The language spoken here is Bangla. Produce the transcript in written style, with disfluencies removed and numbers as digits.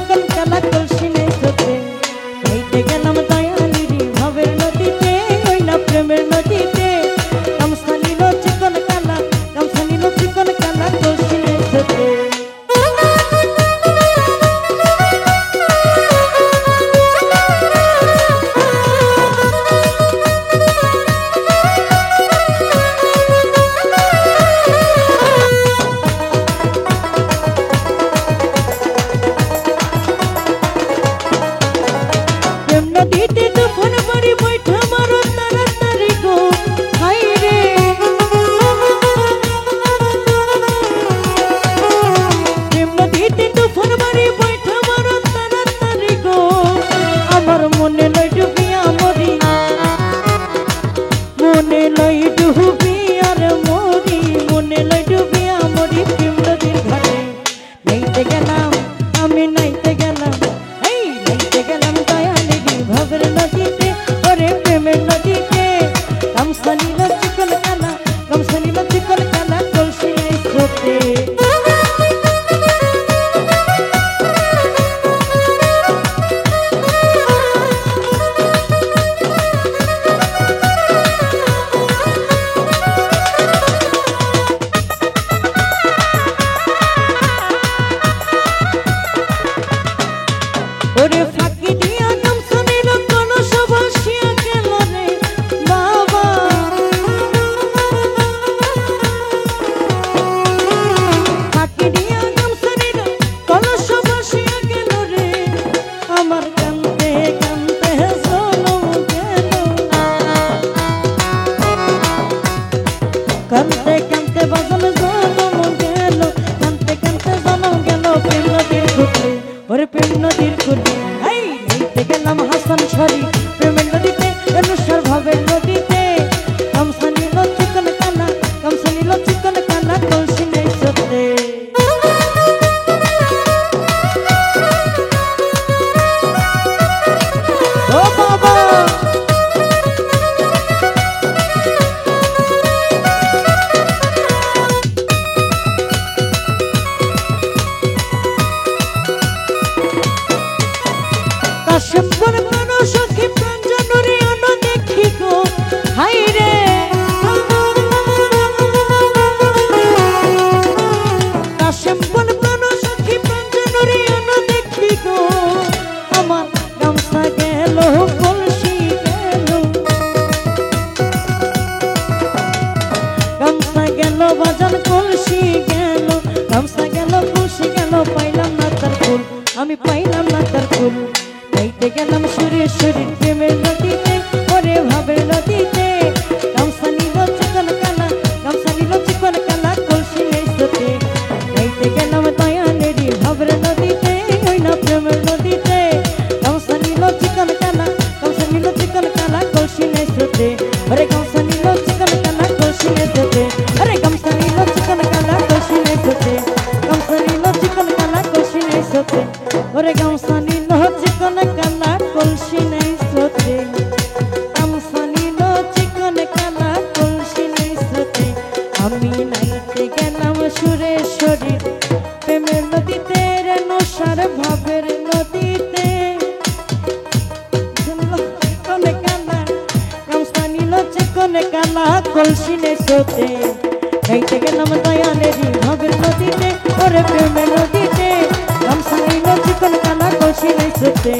চিকন কালা কলসি নেই স্রোতে নাইতে গেলাম দয়ালের ভাবের নদীতে ওই না প্রেমের নদীতে গামছা নিল চিকন কালা কলসি নেই স্রোতে নদীতে তুফান বাড়ি বৈঠা মারো তাড়াতাড়ি গো হাই রে নদীতে তুফান বাড়ি বৈঠা মারো তাড়াতাড়ি গো আমার মনে লই ডুবিয়া মরি মনে লই ডুবিয়া রে মরি মনে লই ডুবিয়া মরি প্রেম নদীর ঘাটে নাইতে গেলাম আমি নাইতে গেলাম এই নাইতে গেলাম ভাবের নদীতে ওরে প্রেমের নদীতে গামছা নিল চিকন কালা কলসি নেই স্রোতে ওরে ফাঁকি দিয়া কানতে কানতে বাজল জনম গেল কানতে কানতে জনম গেল প্রেম নদীর ঘুটে ওরে প্রেম নদীর ঘুটে এই নাইতে গেলাম হাসান শরীফ প্রেমের নদীতে অনুসার ভাবের নদীতে গামছা নিল চিকন কালা কলসি নেই স্রোতে ও বাবা কাশেমপুর প্রাণ সখী প্রাঞ্জনরে অন দেখি গো হাই রে কাশেমপুর প্রাণ সখী প্রাঞ্জনরে অন দেখি গো আমার গামছা গেল কলসি গেল গামছা গেল বাজান কলসি গেল গামছা গেল কলসি গেল পাইলাম না তার ফুল আমি পাইলাম না তার ফুল নাইতে গেলাম সুরেশ্বরীর প্রেমের নদীতে ওরে ভাবের নদীতে গামছা নিল চিকন কালা কলসি নেই স্রোতে নাইতে গেলাম দয়ালের ভাবের নদীতে ওই না প্রেমের নদীতে গামছা নিল চিকন কালা কলসি নেই স্রোতে ওরে গামছা নিল চিকন কালা কলসি নেই স্রোতে ওরে গামছা নিল চিকন কালা কলসি নেই স্রোতে গামছা নিল চিকন কালা কলসি নেই স্রোতে ওরে গামছা নিল চিকন কালা কলসি নেই স্রোতে গামছা নিল চিকন কালা কলসি নেই স্রোতে আমি নাইতে গেলাম সুরেশ্বরীর প্রেমের নদীতে রে নশার ভাবের নদীতে গামছা নিল চিকন কালা কলসি নেই স্রোতে নাইতে গেলাম দয়ালের ভাবের নদীতে ওরে প্রেমের নদীতে গামছা নিল চিকন কালা কলসি নেই স্রোতে